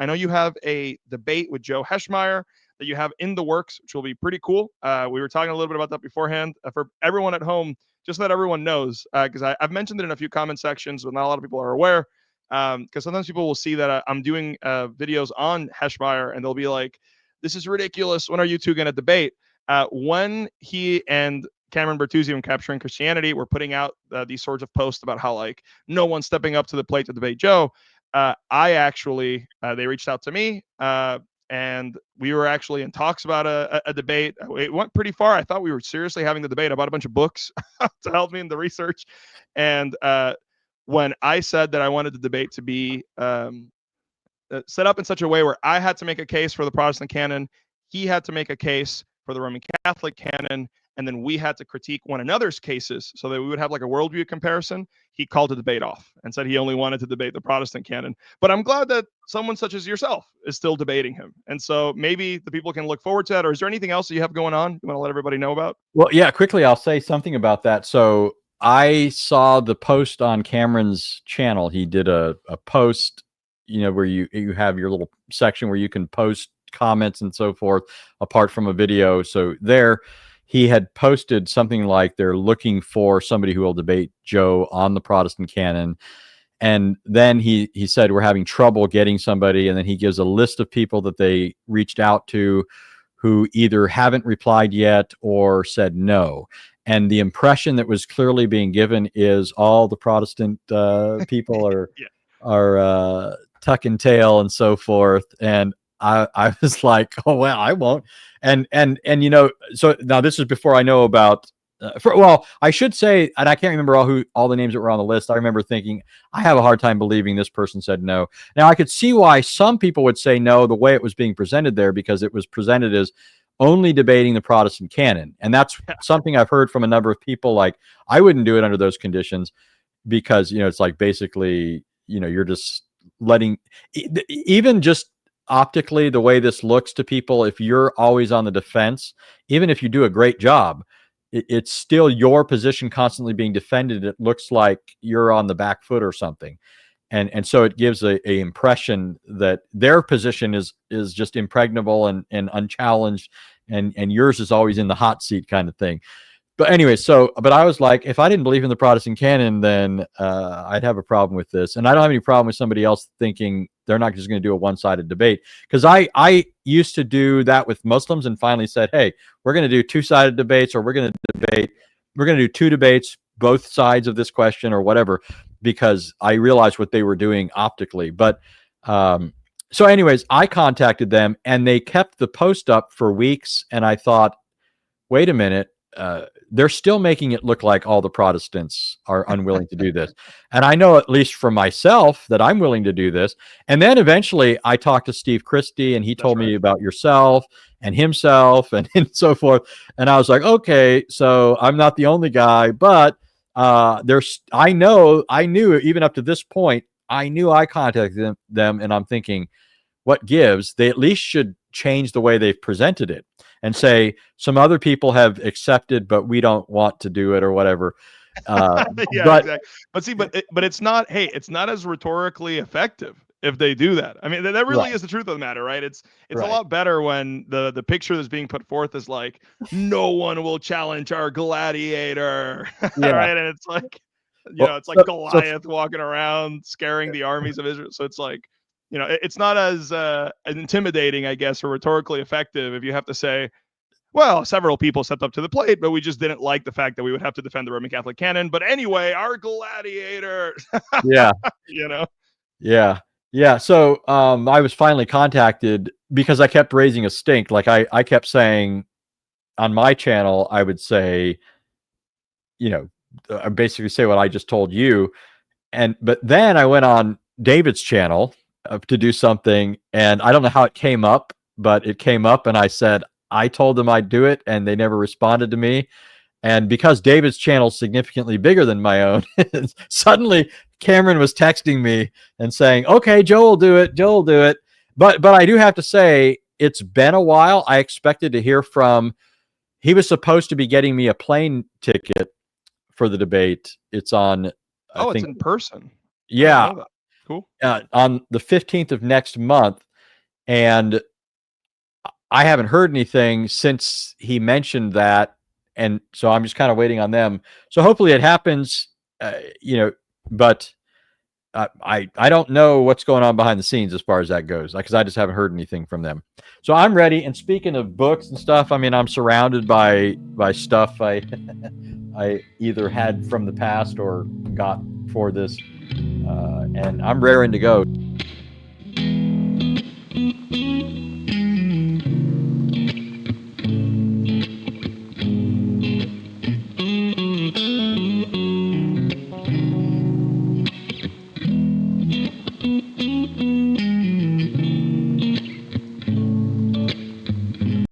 know you have a debate with Joe Heschmeyer that you have in the works, which will be pretty cool. We were talking a little bit about that beforehand. For everyone at home, just so that everyone knows, because I've mentioned it in a few comment sections, but not a lot of people are aware. Because sometimes people will see that I'm doing videos on Heschmeyer, and they'll be like, "This is ridiculous. When are you two going to debate?" When he and Cameron Bertuzzi from Capturing Christianity were putting out these sorts of posts about how like no one's stepping up to the plate to debate Joe, I actually they reached out to me. And we were actually in talks about a debate. It went pretty far. I thought we were seriously having the debate. I bought a bunch of books to help me in the research. And when I said that I wanted the debate to be set up in such a way where I had to make a case for the Protestant canon, he had to make a case for the Roman Catholic canon, and then we had to critique one another's cases so that we would have like a worldview comparison, he called the debate off and said he only wanted to debate the Protestant canon. But I'm glad that someone such as yourself is still debating him. And so maybe the people can look forward to that. Or is there anything else that you have going on you want to let everybody know about? Well, yeah, quickly, I'll say something about that. So I saw the post on Cameron's channel. He did a post, where you have your little section where you can post comments and so forth apart from a video. So there he had posted something like they're looking for somebody who will debate Joe on the Protestant canon. And then he said we're having trouble getting somebody. And then he gives a list of people that they reached out to who either haven't replied yet or said no. And the impression that was clearly being given is all the Protestant people are Yeah. are tuck and tail and so forth. And I was like, oh well, I won't. And so now this is before I know about. I should say, and I can't remember all the names that were on the list. I remember thinking I have a hard time believing this person said no. Now I could see why some people would say no the way it was being presented there, because it was presented as only debating the Protestant canon, and that's something I've heard from a number of people. Like, I wouldn't do it under those conditions because it's like basically you're just letting even just optically the way this looks to people. If you're always on the defense, even if you do a great job, it's still your position constantly being defended. It looks like you're on the back foot or something. And so it gives a impression that their position is just impregnable and unchallenged, and yours is always in the hot seat kind of thing. But anyway, but I was like, if I didn't believe in the Protestant canon, then I'd have a problem with this. And I don't have any problem with somebody else thinking they're not just going to do a one-sided debate. Because I used to do that with Muslims and finally said, hey, we're going to do two-sided debates, or we're going to do two debates, both sides of this question or whatever, because I realized what they were doing optically. But so anyways, I contacted them and they kept the post up for weeks. And I thought, wait a minute. They're still making it look like all the Protestants are unwilling to do this. And I know, at least for myself, that I'm willing to do this. And then eventually I talked to Steve Christie, and he told me about yourself and himself and so forth. And I was like, okay, so I'm not the only guy, but I knew even up to this point, I knew I contacted them, and I'm thinking, what gives? They at least should change the way they've presented it and say some other people have accepted, but we don't want to do it or whatever. Yeah, exactly. But see, but it's not. Hey, it's not as rhetorically effective if they do that. I mean, that really is the truth of the matter, right? It's a lot better when the picture that's being put forth is like, no one will challenge our gladiator, right? And it's like, it's like Goliath walking around scaring the armies of Israel. So it's like, it's not as intimidating, I guess, or rhetorically effective if you have to say, well, several people stepped up to the plate, but we just didn't like the fact that we would have to defend the Roman Catholic canon. But anyway, our gladiator. Yeah. Yeah. So I was finally contacted because I kept raising a stink. Like I kept saying on my channel, I would say, I basically say what I just told you. But then I went on David's channel to do something, and I don't know how it came up, but it came up, and I said, I told them I'd do it, and they never responded to me. And because David's channel is significantly bigger than my own, suddenly Cameron was texting me and saying, okay, Joe will do it. But I do have to say, it's been a while. I expected to hear he was supposed to be getting me a plane ticket for the debate. It's on, I think, it's in person. Yeah. Cool. On the 15th of next month. And I haven't heard anything since he mentioned that, and so I'm just kind of waiting on them. So hopefully it happens, but I don't know what's going on behind the scenes as far as that goes, because I just haven't heard anything from them. So I'm ready. And speaking of books and stuff, I mean, I'm surrounded by stuff I I either had from the past or got for this, and I'm raring to go.